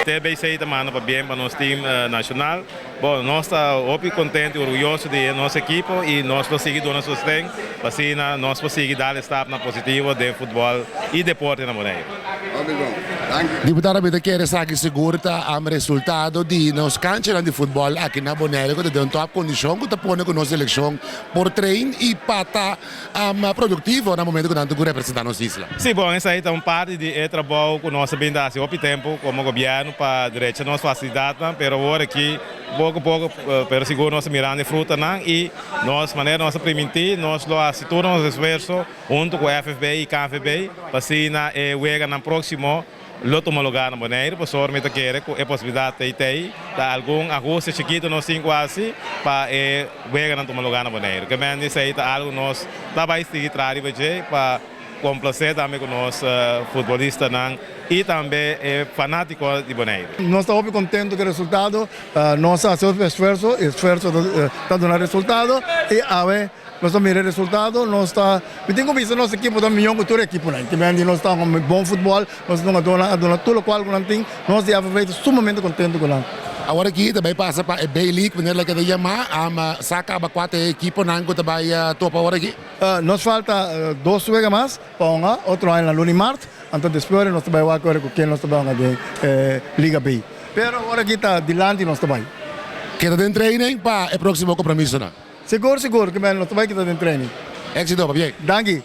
também sei também para bem para nosso time nacional. Bom, nós estamos contentes e orgulhosos de nossa equipe e nós vamos seguir dando sustento para assim nós vamos seguir dar start na positivo de futebol e deporte na Bonaire. Deputado Abita quer saber seguro am resultado de nos cancelam de futebol aqui na Bonaire que tem top condição que põe com nossa seleção por treino e para produtivo no momento que nós representar nossa isla. Sim, bom, essa aí é uma parte de trabalho com nossa bendade ao tempo como governo para direito nossa facilidade, mas agora aqui pouco a pouco para segurar nossa miranda de fruta e nós maneira nossa permitir nós lo assistimos nosso esforço junto com a FFB e KFB para assim na wega na próximo loto lugar na Bonaire, por sorte que quer com a possibilidade de ter algum ajuste chiquito nós cinco assim para wega na lugar na Bonaire. Que bem isso aí algo nós vai seguir para complacer também com os futebolistas e também fanáticos de Bonaire. Nós estamos contentes com o resultado, nós fazemos esforço está dando resultado e agora nós estamos mirando resultado, nós está, eu tenho visto nossa equipe da melhor cultura equipe, né? Também nós estamos com bom futebol, nós estamos dando tudo o qual nós temos, nós estamos sumamente contentes com isso. Agora aqui também passa para a Bay League, maneira que ele chama, saca a quatro equipes não que também topa agora aqui. Nos falta 2 jogadores mais, para outro ano na Lunimart, então depois nós estamos agora com quem nós estamos na Liga B. Pero agora aqui está dilante nós estamos. Queda de treino para o próximo compromisso, não? Seguro que nós estamos aqui dentro treino. Éxito, bien. Danke.